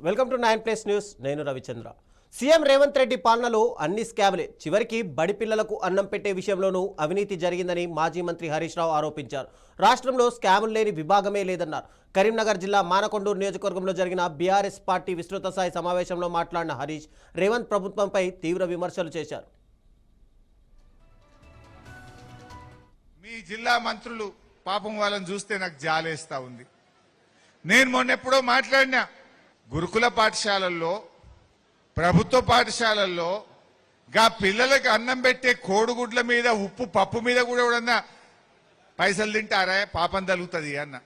Welcome to 9+ news. నేను Ravichandra. CM Revanth Reddy పాలనలో అన్ని స్కామ్లే. చివరికి బడి పిల్లలకు అన్నం పెట్టే విషయంలోనూ అవినీతి జరిగిందని మాజీ మంత్రి హరీష్ రావు ఆరోపించారు. రాష్ట్రంలో స్కాములు లేని విభాగమే లేదన్నారు. కరీంనగర్ జిల్లా మానకొండూరు నియోజకవర్గంలో జరిగిన బీఆర్ఎస్ పార్టీ విస్తృత స్థాయి సమావేశంలో మాట్లాడిన హరీష్ రేవంత్ ప్రభుత్వంపై తీవ్ర విమర్శలు చేశారు. మీ జిల్లా మంత్రులు పాపం వాళ్ళని చూస్తే నాకు జాలేస్తా ఉంది. నేను మొన్నెప్పుడో మాట్లాడినా, గురుకుల పాఠశాలల్లో ప్రభుత్వ పాఠశాలల్లో గా పిల్లలకు అన్నం పెట్టే కోడిగుడ్ల మీద ఉప్పు పప్పు మీద కూడా ఎవడన్నా పైసలు తింటారా, పాపం తగులుతుంది అన్న.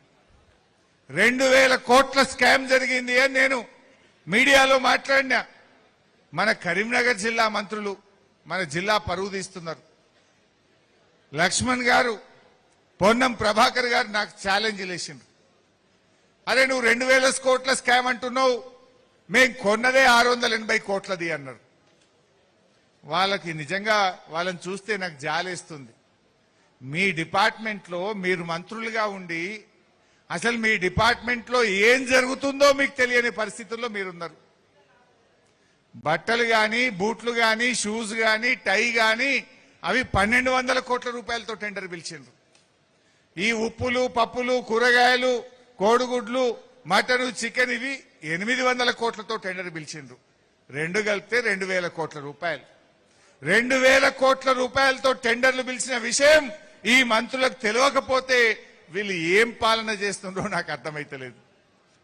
2000 కోట్ల స్కామ్ జరిగింది అని నేను మీడియాలో మాట్లాడినా. మన కరీంనగర్ జిల్లా మంత్రులు మన జిల్లా పరువు తీస్తున్నారు. లక్ష్మణ్ గారు, పొన్నం ప్రభాకర్ గారు నాకు ఛాలెంజ్ లేచిండ్రు. అరే నువ్వు 2000 కోట్ల స్కామ్ అంటున్నావు, మేం కొన్నదే 680 కోట్లది అన్నారు. వాళ్ళకి నిజంగా వాళ్ళని చూస్తే నాకు జాలేస్తుంది. మీ డిపార్ట్మెంట్లో మీరు మంత్రులుగా ఉండి అసలు మీ డిపార్ట్మెంట్లో ఏం జరుగుతుందో మీకు తెలియని పరిస్థితుల్లో మీరున్నారు. బట్టలు కానీ, బూట్లు కానీ, షూస్ కానీ, టై కానీ అవి 1200 కోట్ల రూపాయలతో టెండర్ పిలిచిండ్రు. ఈ ఉప్పులు, పప్పులు, కూరగాయలు, కోడిగుడ్లు, మటను, చికెన్ ఇవి 800 కోట్లతో టెండర్ పిలిచిండ్రు. రెండు కలిపితే 2000 కోట్ల రూపాయలు. 2000 కోట్ల రూపాయలతో టెండర్లు పిలిచిన విషయం ఈ మంత్రులకు తెలియకపోతే వీళ్ళు ఏం పాలన చేస్తుండ్రో నాకు అర్థమైతలేదు.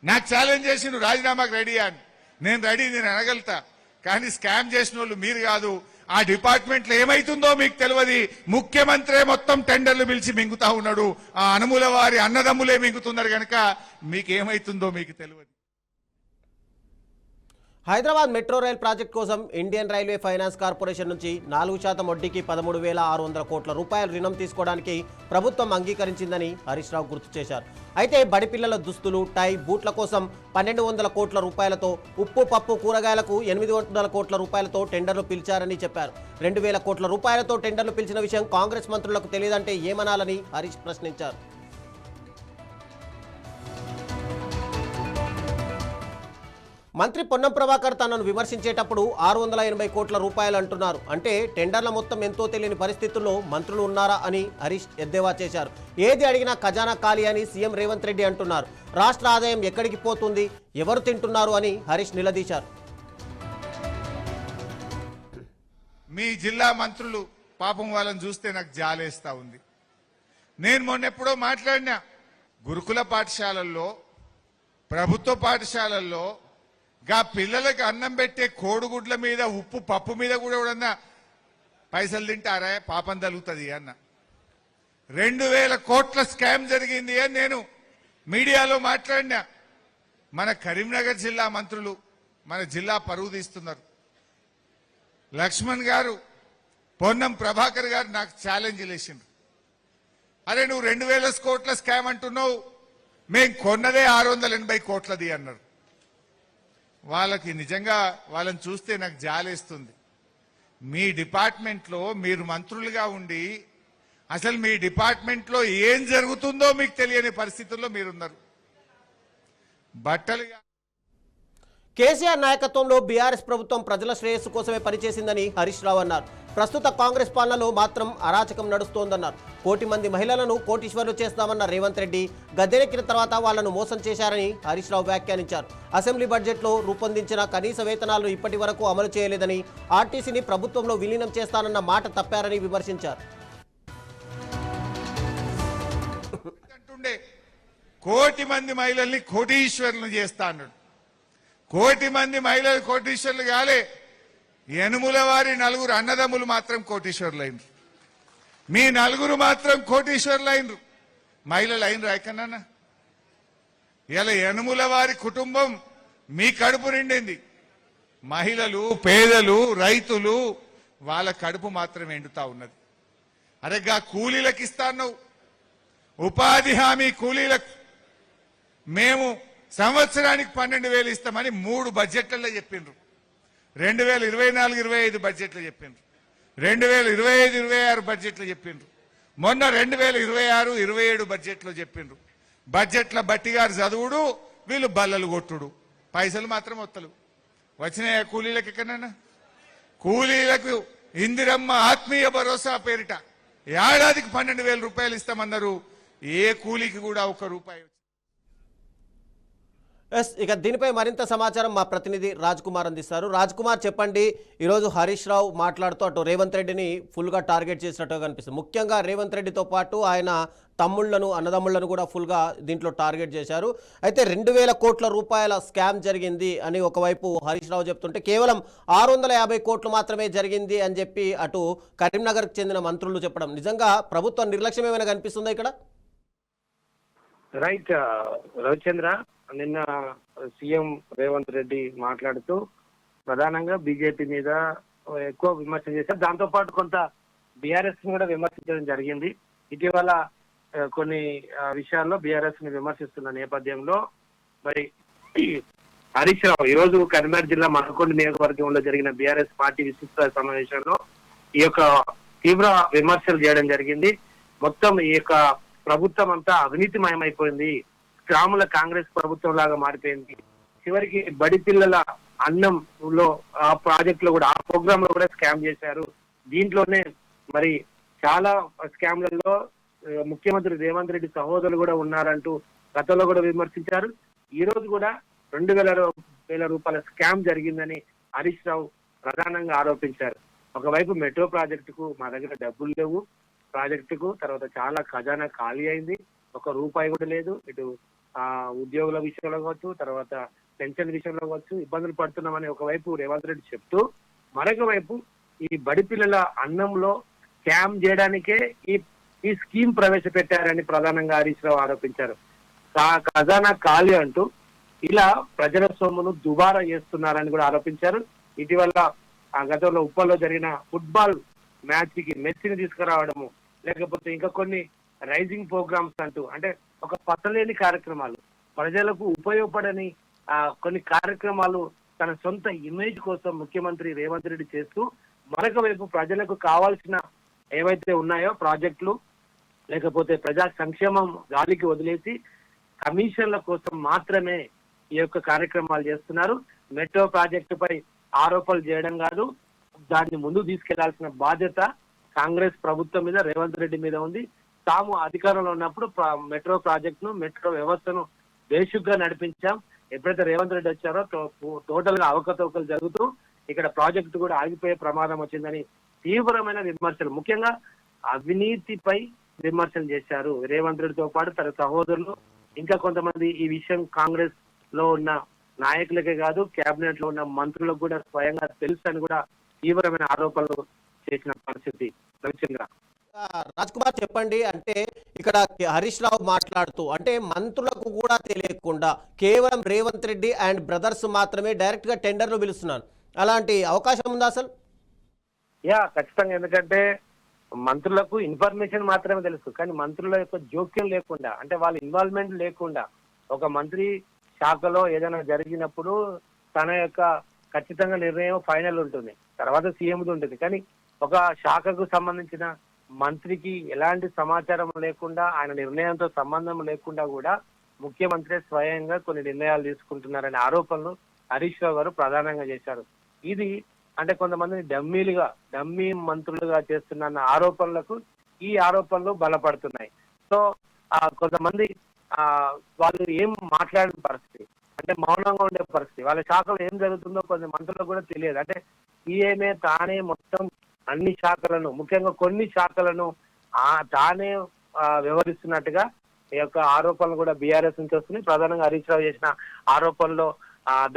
నాకు ఛాలెంజ్ చేసిండ్రు రాజీనామాకు రెడీ అని. నేను రెడీ, నేను అనగలుగుతా. కానీ స్కామ్ చేసిన వాళ్ళు మీరు కాదు. ఆ డిపార్ట్మెంట్లో ఏమైతుందో మీకు తెలియదు. ముఖ్యమంత్రి మొత్తం టెండర్లు పిలిచి మింగుతా ఉన్నాడు. ఆ అనుముల వారి అన్నదమ్ములే మింగుతున్నారు కనుక మీకేమైతుందో మీకు తెలియదు. హైదరాబాద్ మెట్రో రైల్ ప్రాజెక్ట్ కోసం ఇండియన్ రైల్వే ఫైనాన్స్ కార్పొరేషన్ నుంచి 4% వడ్డీకి 13,600 కోట్ల రూపాయల రుణం తీసుకోవడానికి ప్రభుత్వం అంగీకరించిందని హరీష్ రావు గుర్తు చేశారు. అయితే బడి పిల్లల దుస్తులు, టై, బూట్ల కోసం 1200 కోట్ల రూపాయలతో, ఉప్పు, పప్పు, కూరగాయలకు 800 కోట్ల రూపాయలతో టెండర్లు పిలిచారని చెప్పారు. 2000 కోట్ల రూపాయలతో టెండర్లు పిలిచిన విషయం కాంగ్రెస్ మంత్రులకు తెలియదంటే ఏమనాలని హరీష్ ప్రశ్నించారు. మంత్రి పొన్నం ప్రభాకర్ తనను విమర్శించేటప్పుడు 680 కోట్ల రూపాయలు అంటున్నారు. అంటే టెండర్ల మొత్తం ఎంతో తెలియని పరిస్థితుల్లో మంత్రులు ఉన్నారా అని హరీష్ ఎద్దేవా చేశారు. ఏది అడిగినా ఖజానా ఖాళీ అని సీఎం రేవంత్ రెడ్డి అంటున్నారు. రాష్ట్ర ఆదాయం ఎక్కడికి పోతుంది, ఎవరు తింటున్నారు అని హరీష్ నిలదీశారు. మీ జిల్లా మంత్రులు పాపం వాళ్ళని చూస్తే నాకు జాలేస్తా ఉంది. నేను మొన్నెప్పుడో మాట్లాడినా, గురుకుల పాఠశాలల్లో ప్రభుత్వ పాఠశాలల్లో గా పిల్లలకు అన్నం పెట్టే కోడిగుడ్ల మీద ఉప్పు పప్పు మీద కూడా ఎవడన్నా పైసలు తింటారా, పాపం తగులుతుంది అన్న. 2000 కోట్ల స్కామ్ జరిగింది అని నేను మీడియాలో మాట్లాడినా. మన కరీంనగర్ జిల్లా మంత్రులు మన జిల్లా పరువు తీస్తున్నారు. లక్ష్మణ్ గారు, పొన్నం ప్రభాకర్ గారు నాకు ఛాలెంజ్ లేచిండ్రు. అరే నువ్వు 2000 కోట్ల స్కామ్ అంటున్నావు, మేం కొన్నదే 680 కోట్లది అన్నారు. వాళ్ళకి నిజంగా వాళ్ళని చూస్తే నాకు జాలేస్తుంది. మీ డిపార్ట్మెంట్లో మీరు మంత్రులుగా ఉండి అసలు మీ డిపార్ట్మెంట్లో ఏం జరుగుతుందో మీకు తెలియని పరిస్థితుల్లో మీరున్నారు. బట్టలు కేసీఆర్ నాయకత్వంలో బీఆర్ఎస్ ప్రభుత్వం ప్రజల శ్రేయస్సు కోసమే పనిచేసిందని హరీష్ రావు అన్నారు. ప్రస్తుత కాంగ్రెస్ పాలనలో మాత్రం అరాచకం నడుస్తోందన్నారు. 1,000,000 మంది మహిళలను కోటీశ్వర్లు చేస్తామన్న రేవంత్ రెడ్డి గద్దెనెక్కిన తర్వాత వాళ్లను మోసం చేశారని హరీష్ రావు వ్యాఖ్యానించారు. అసెంబ్లీ బడ్జెట్లో రూపొందించిన కనీస వేతనాలను ఇప్పటి వరకు అమలు చేయలేదని, ఆర్టీసీని ప్రభుత్వంలో విలీనం చేస్తానన్న మాట తప్పారని విమర్శించారు. 1,000,000 మంది మహిళల్ని కోటీశ్వర్లు చేస్తా అన్నాడు. 1,000,000 మంది మహిళలు కోటీశ్వర్లు కాలే, యనుముల వారి 4 అన్నదమ్ములు మాత్రం కోటీశ్వర్లు అయినరు. మీ 4 మాత్రం కోటీశ్వర్లు అయినరు. మహిళలు అయినరు ఎక్కడన్నా? ఇలా యనుముల వారి కుటుంబం మీ కడుపు నిండింది. మహిళలు, పేదలు, రైతులు వాళ్ళ కడుపు మాత్రం ఎండుతా ఉన్నది. అరేగా కూలీలకు ఇస్తాను, ఉపాధి హామీ కూలీలకు మేము సంవత్సరానికి 12,000 ఇస్తామని 3 బడ్జెట్లలో చెప్పిండ్రు. 2024-25 బడ్జెట్లో చెప్పిండ్రు, 2025-26 బడ్జెట్లో చెప్పిండ్రు, మొన్న 2026-27 బడ్జెట్లో చెప్పిండ్రు. బడ్జెట్ల బట్టి గారు చదువుడు, వీళ్ళు బల్లలు కొట్టుడు. పైసలు మాత్రం వత్తలు వచ్చినాయా కూలీలకు ఎక్కడన్నా? కూలీలకు ఇందిరమ్మ ఆత్మీయ భరోసా పేరిట ఏడాదికి 12,000 రూపాయలు ఇస్తామన్నారు. ఏ కూలీకి కూడా 1 రూపాయి. ఎస్, ఇక దీనిపై మరింత సమాచారం మా ప్రతినిధి రాజ్ కుమార్ అందిస్తారు. రాజ్ కుమార్, చెప్పండి. ఈరోజు హరీష్ రావు మాట్లాడుతూ అటు రేవంత్ రెడ్డిని ఫుల్గా టార్గెట్ చేసినట్టుగా కనిపిస్తుంది. ముఖ్యంగా రేవంత్ రెడ్డితో పాటు ఆయన తమ్ముళ్లను, అన్నదమ్ముళ్లను కూడా ఫుల్గా దీంట్లో టార్గెట్ చేశారు. అయితే 2,000 కోట్ల రూపాయల స్కామ్ జరిగింది అని ఒకవైపు హరీష్ రావు చెప్తుంటే కేవలం 650 కోట్లు మాత్రమే జరిగింది అని చెప్పి అటు కరీంనగర్కి చెందిన మంత్రులు చెప్పడం నిజంగా ప్రభుత్వం నిర్లక్ష్యం ఏమైనా కనిపిస్తుందా ఇక్కడ? రైట్ రవిచంద్ర, నిన్న సీఎం రేవంత్ రెడ్డి మాట్లాడుతూ ప్రధానంగా బీజేపీ మీద ఎక్కువ విమర్శ చేశారు. దాంతో పాటు కొంత బీఆర్ఎస్ ని కూడా విమర్శించడం జరిగింది. ఇటీవల కొన్ని విషయాల్లో బీఆర్ఎస్ ని విమర్శిస్తున్న నేపథ్యంలో మరి హరీష్ రావు ఈరోజు కరీంనగర్ జిల్లా మనకొండ నియోజకవర్గంలో జరిగిన బీఆర్ఎస్ పార్టీ విస్తృత సమావేశంలో ఈ యొక్క తీవ్ర విమర్శలు చేయడం జరిగింది. మొత్తం ఈ యొక్క ప్రభుత్వం అంతా అవినీతిమయమైపోయింది, గ్రాముల కాంగ్రెస్ ప్రభుత్వం లాగా మారిపోయింది. చివరికి బడి పిల్లల అన్నంలో ఆ ప్రాజెక్ట్ లో కూడా, ఆ ప్రోగ్రామ్ లో కూడా స్కామ్ చేశారు. దీంట్లోనే మరి చాలా స్కామ్లలో ముఖ్యమంత్రి రేవంత్ రెడ్డి సహోదరులు కూడా ఉన్నారంటూ గతంలో కూడా విమర్శించారు. ఈ రోజు కూడా 2,000 రూపాయల స్కామ్ జరిగిందని హరీష్ రావు ప్రధానంగా ఆరోపించారు. ఒకవైపు మెట్రో ప్రాజెక్టుకు మా దగ్గర డబ్బులు లేవు, ప్రాజెక్టుకు తర్వాత చాలా ఖజానా ఖాళీ అయింది, 1 రూపాయి కూడా లేదు. ఇటు ఉద్యోగుల విషయంలో కావచ్చు, తర్వాత పెన్షన్ విషయంలో కావచ్చు ఇబ్బందులు పడుతున్నామని ఒకవైపు రేవంత్ రెడ్డి చెప్తూ, మరొక వైపు ఈ బడి పిల్లల అన్నంలో స్కామ్ చేయడానికే ఈ స్కీమ్ ప్రవేశపెట్టారని ప్రధానంగా హరీష్ రావు ఆరోపించారు. ఖజానా ఖాళీ అంటూ ఇలా ప్రజల సొమ్మును దుబారా చేస్తున్నారని కూడా ఆరోపించారు. ఇటీవల గతంలో ఉప్పల్లో జరిగిన ఫుట్బాల్ మ్యాచ్ కి మెస్సీని తీసుకురావడము, లేకపోతే ఇంకా కొన్ని రైజింగ్ ప్రోగ్రామ్స్ అంటూ, అంటే ఒక పసలేని కార్యక్రమాలు, ప్రజలకు ఉపయోగపడని కొన్ని కార్యక్రమాలు తన సొంత ఇమేజ్ కోసం ముఖ్యమంత్రి రేవంత్ రెడ్డి చేస్తూ, మరొక వైపు ప్రజలకు కావాల్సిన ఏవైతే ఉన్నాయో ప్రాజెక్టులు లేకపోతే ప్రజా సంక్షేమం గాలికి వదిలేసి కమిషన్ల కోసం మాత్రమే ఈ యొక్క కార్యక్రమాలు చేస్తున్నారు. మెట్రో ప్రాజెక్టుపై ఆరోపణలు చేయడం కాదు, దాన్ని ముందు తీసుకెళ్లాల్సిన బాధ్యత కాంగ్రెస్ ప్రభుత్వం మీద, రేవంత్ రెడ్డి మీద ఉంది. తాము అధికారంలో ఉన్నప్పుడు మెట్రో ప్రాజెక్టును, మెట్రో వ్యవస్థను బేసిక్ గా నడిపించాం. ఎప్పుడైతే రేవంత్ రెడ్డి వచ్చారో టోటల్ గా అవకతవకలు జరుగుతూ ఇక్కడ ప్రాజెక్టు కూడా ఆగిపోయే ప్రమాదం వచ్చిందని తీవ్రమైన విమర్శలు, ముఖ్యంగా అవినీతిపై విమర్శలు చేశారు రేవంత్ రెడ్డితో పాటు తన సహోదరులు, ఇంకా కొంతమంది. ఈ విషయం కాంగ్రెస్ లో ఉన్న నాయకులకే కాదు, కేబినెట్ లో ఉన్న మంత్రులకు కూడా స్వయంగా తెలుసు అని కూడా తీవ్రమైన ఆరోపణలు చేసిన పరిస్థితి. రవిచంద్ర, రాజ్ కుమార్, చెప్పండి. అంటే ఇక్కడ హరీష్ రావు మాట్లాడుతూ అంటే మంత్రులకు కూడా తెలియకుండా కేవలం రేవంత్ రెడ్డి అండ్ బ్రదర్స్ మాత్రమే డైరెక్ట్ గా టెండర్లు పిలుస్తున్నారు. అలాంటి అవకాశం ఉందా అసలు? ఖచ్చితంగా. ఎందుకంటే మంత్రులకు ఇన్ఫర్మేషన్ మాత్రమే తెలుసు, కానీ మంత్రుల యొక్క జోక్యం లేకుండా, అంటే వాళ్ళ ఇన్వాల్వ్మెంట్ లేకుండా, ఒక మంత్రి శాఖలో ఏదైనా జరిగినప్పుడు తన యొక్క ఖచ్చితంగా నిర్ణయం ఫైనల్ ఉంటుంది, తర్వాత సీఎంది ఉంటుంది. కానీ ఒక శాఖకు సంబంధించిన మంత్రికి ఎలాంటి సమాచారం లేకుండా, ఆయన నిర్ణయంతో సంబంధం లేకుండా కూడా ముఖ్యమంత్రి స్వయంగా కొన్ని నిర్ణయాలు తీసుకుంటున్నారనే ఆరోపణలు హరీష్ రావు గారు ప్రధానంగా చేశారు. ఇది అంటే కొంతమందిని డమ్మీ మంత్రులుగా చేస్తున్న ఆరోపణలకు ఈ ఆరోపణలు బలపడుతున్నాయి. సో కొంతమంది వాళ్ళు ఏం మాట్లాడిన పరిస్థితి, అంటే మౌనంగా ఉండే పరిస్థితి, వాళ్ళ శాఖలో ఏం జరుగుతుందో కొన్ని మంత్రులకు కూడా తెలియదు. అంటే సీఎంఏ తానే మొత్తం అన్ని శాఖలను, ముఖ్యంగా కొన్ని శాఖలను తానే వ్యవహరిస్తున్నట్టుగా ఈ యొక్క ఆరోపణలు కూడా బీఆర్ఎస్ నుంచి వస్తున్నాయి. ప్రధానంగా హరీష్ రావు చేసిన ఆరోపణలో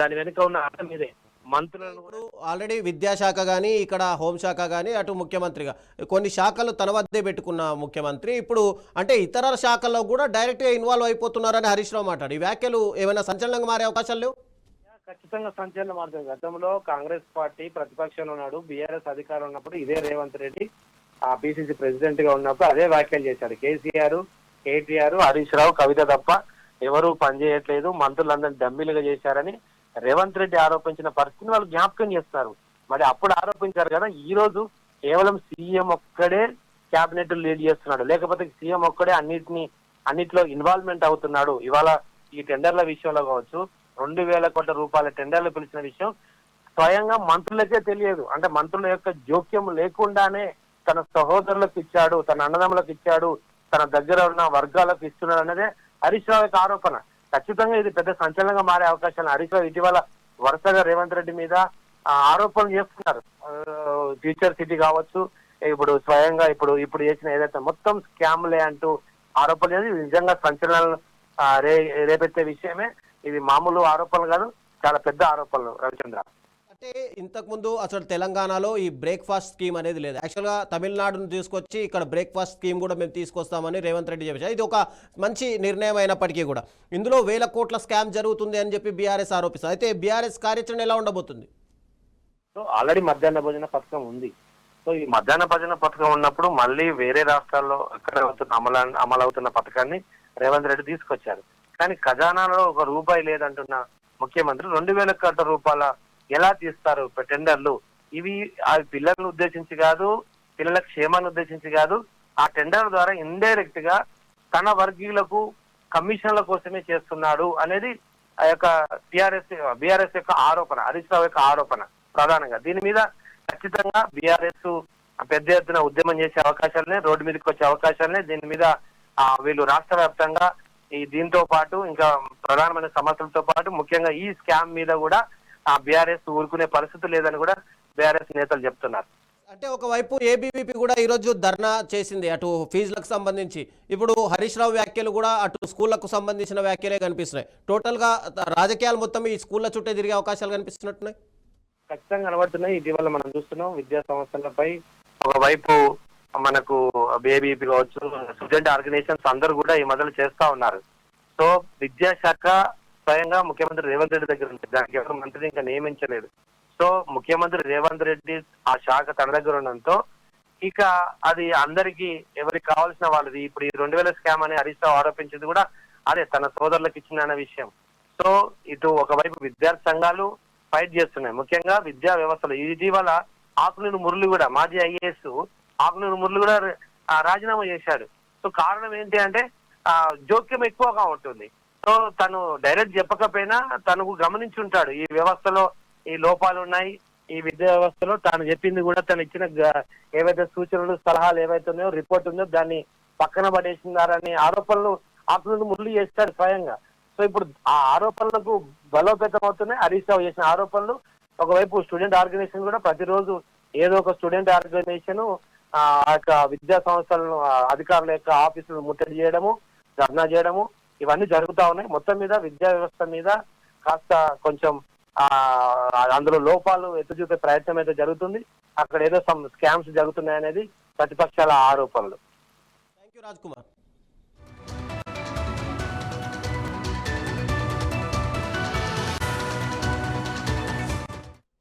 దాని వెనుక ఉన్న అర్థం ఇదే. మంత్రులను ఆల్రెడీ విద్యాశాఖ కానీ, ఇక్కడ హోంశాఖ కానీ, అటు ముఖ్యమంత్రిగా కొన్ని శాఖలు తన వద్దే పెట్టుకున్న ముఖ్యమంత్రి ఇప్పుడు అంటే ఇతర శాఖల్లో కూడా డైరెక్ట్ గా ఇన్వాల్వ్ అయిపోతున్నారని హరీష్ రావు మాట్లాడు. ఈ వ్యాఖ్యలు ఏమైనా సంచలనంగా మారే అవకాశాలు లేవు? ఖచ్చితంగా సంచలనం మారుతుంది. గతంలో కాంగ్రెస్ పార్టీ ప్రతిపక్షంలో ఉన్నాడు, బీఆర్ఎస్ అధికారం ఉన్నప్పుడు ఇదే రేవంత్ రెడ్డి పిసిసి ప్రెసిడెంట్ గా ఉన్నప్పుడు అదే వ్యాఖ్యలు చేశారు. కేసీఆర్, కేటీఆర్, హరీష్ రావు, కవిత తప్ప ఎవరు పనిచేయట్లేదు, మంత్రులందరినీ డమ్మీలుగా చేశారని రేవంత్ రెడ్డి ఆరోపించిన పరిస్థితిని వాళ్ళు జ్ఞాపకం చేస్తారు. మరి అప్పుడు ఆరోపించారు కదా, ఈ రోజు కేవలం సీఎం ఒక్కడే క్యాబినెట్ లీడ్ చేస్తున్నాడు, లేకపోతే సీఎం ఒక్కడే అన్నిట్లో ఇన్వాల్వ్మెంట్ అవుతున్నాడు. ఇవాళ ఈ టెండర్ల విషయంలో కావచ్చు, 2,000 కోట్ల రూపాయల టెండర్లు పిలిచిన విషయం స్వయంగా మంత్రులకే తెలియదు. అంటే మంత్రుల యొక్క జోక్యం లేకుండానే తన సహోదరులకు ఇచ్చాడు, తన అన్నదమ్ములకు ఇచ్చాడు, తన దగ్గర ఉన్న వర్గాలకు ఇస్తున్నాడు అన్నదే హరీష్ రావు యొక్క ఆరోపణ. ఖచ్చితంగా ఇది పెద్ద సంచలనంగా మారే అవకాశాలు. హరీష్ రావు ఇటీవల వరుసగా రేవంత్ రెడ్డి మీద ఆరోపణలు చేస్తున్నారు. ఫ్యూచర్ సిటీ కావచ్చు, ఇప్పుడు స్వయంగా ఇప్పుడు చేసిన ఏదైతే మొత్తం స్కామ్లే అంటూ ఆరోపణలు చేసి నిజంగా సంచలనాలు రేపెత్తే విషయమే. ఇది మామూలు ఆరోపణలు కాదు, చాలా పెద్ద ఆరోపణలు రవిచంద్ర. అంటే ఇంతకుముందు అసలు తెలంగాణలో ఈ బ్రేక్ఫాస్ట్ స్కీమ్ అనేది లేదు. యాక్చువల్గా తమిళనాడును తీసుకొచ్చి ఇక్కడ బ్రేక్ఫాస్ట్ స్కీమ్ కూడా మేము తీసుకొస్తామని రేవంత్ రెడ్డి చెప్పారు. ఇది ఒక మంచి నిర్ణయం అయినప్పటికీ కూడా ఇందులో 1,000 కోట్ల స్కామ్ జరుగుతుంది అని చెప్పి బీఆర్ఎస్ ఆరోపిస్తారు. అయితే బీఆర్ఎస్ కార్యాచరణ ఎలా ఉండబోతుంది? సో ఆల్రెడీ మధ్యాహ్న భోజన పథకం ఉంది. సో ఈ మధ్యాహ్న భోజన పథకం ఉన్నప్పుడు మళ్ళీ వేరే రాష్ట్రాల్లో ఎక్కడ అమలవుతున్న పథకాన్ని రేవంత్ రెడ్డి తీసుకొచ్చారు. కానీ ఖజానాలో ఒక రూపాయి లేదంటున్న ముఖ్యమంత్రి 2,000 కోట్ల రూపాయల ఎలా తీస్తారు టెండర్లు? ఇవి ఆ పిల్లలను ఉద్దేశించి కాదు, పిల్లల క్షేమాన్ని ఉద్దేశించి కాదు, ఆ టెండర్ ద్వారా ఇండైరెక్ట్ గా తన వర్గీయులకు కమిషన్ల కోసమే చేస్తున్నాడు అనేది ఆ యొక్క బీఆర్ఎస్ యొక్క ఆరోపణ, హరీష్ రావు యొక్క ఆరోపణ ప్రధానంగా. దీని మీద ఖచ్చితంగా బీఆర్ఎస్ పెద్ద ఎత్తున ఉద్యమం చేసే అవకాశాలనే, రోడ్డు మీదకి వచ్చే అవకాశాలనే. దీని మీద వీళ్ళు రాష్ట్ర వ్యాప్తంగా దీంతో పాటు ఇంకా ప్రధానమైన సమస్యలతో పాటు ముఖ్యంగా ఈ స్కామ్ మీద కూడా బీఆర్ఎస్ ఊరుకునే పరిస్థితి లేదని కూడా బీఆర్ఎస్ నేతలు చెప్తున్నారు. అంటే ఒకవైపు ఏబీవీపీ కూడా ఈరోజు ధర్నా చేసింది అటు ఫీజులకు సంబంధించి. ఇప్పుడు హరీష్ రావు వ్యాఖ్యలు కూడా అటు స్కూళ్లకు సంబంధించిన వ్యాఖ్యలే కనిపిస్తున్నాయి. టోటల్గా రాజకీయాలు మొత్తం ఈ స్కూళ్ళ చుట్టే తిరిగే అవకాశాలు కనిపిస్తున్నట్టున్నాయి. ఖచ్చితంగా కనబడుతున్నాయి. ఇటీవల మనం చూస్తున్నాం విద్యా సంస్థలపై ఒకవైపు మనకు ఏబీవీపీ కావచ్చు, స్టూడెంట్ ఆర్గనైజేషన్స్ అందరూ కూడా ఈ మొదలు చేస్తా ఉన్నారు. సో విద్యాశాఖ స్వయంగా ముఖ్యమంత్రి రేవంత్ రెడ్డి దగ్గర ఉంది, దానికి ఎవరు మంత్రిని ఇంకా నియమించలేదు. సో ముఖ్యమంత్రి రేవంత్ రెడ్డి ఆ శాఖ తన దగ్గర ఉండడంతో ఇక అది అందరికి ఎవరికి కావాల్సిన వాళ్ళది. ఇప్పుడు ఈ 2,000 స్కామ్ అని హరీష్ రావు ఆరోపించింది కూడా అదే తన సోదరులకు ఇచ్చిన విషయం. సో ఇటు ఒకవైపు విద్యార్థి సంఘాలు ఫైట్ చేస్తున్నాయి, ముఖ్యంగా విద్యా వ్యవస్థలో. ఇటీవల ఆకునూరు మురళి కూడా, మాజీ ఐఏఎస్ ఆకునూరు మురళి కూడా రాజీనామా చేశాడు. సో కారణం ఏంటి అంటే జోక్యం ఎక్కువగా ఉంటుంది. సో తను డైరెక్ట్ చెప్పకపోయినా తనకు గమనించి ఉంటాడు ఈ వ్యవస్థలో ఈ లోపాలు ఉన్నాయి, ఈ విద్యా వ్యవస్థలో. తాను చెప్పింది కూడా తను ఇచ్చిన ఏవైతే సూచనలు సలహాలు ఏవైతే ఉన్నాయో రిపోర్ట్ ఉందో దాన్ని పక్కన పడేసినారని ఆరోపణలు ఆకునూరు మురళి చేస్తాడు స్వయంగా. సో ఇప్పుడు ఆ ఆరోపణలకు బలోపేతం అవుతున్నాయి హరీష్ రావు చేసిన ఆరోపణలు. ఒకవైపు స్టూడెంట్ ఆర్గనైజేషన్ కూడా ప్రతిరోజు ఏదో ఒక స్టూడెంట్ ఆర్గనైజేషన్ ఆ యొక్క విద్యా సంస్థలను అధికారుల యొక్క ఆఫీసులను ముట్టడి చేయడము, ధర్నా చేయడము, ఇవన్నీ జరుగుతా ఉన్నాయి. మొత్తం మీద విద్యా వ్యవస్థ మీద కాస్త కొంచెం అందులో లోపాలు ఎత్తి చూపే ప్రయత్నం అయితే జరుగుతుంది. అక్కడ ఏదో స్కామ్స్ జరుగుతున్నాయనేది ప్రతిపక్షాల ఆరోపణలు. Thank you Raj Kumar.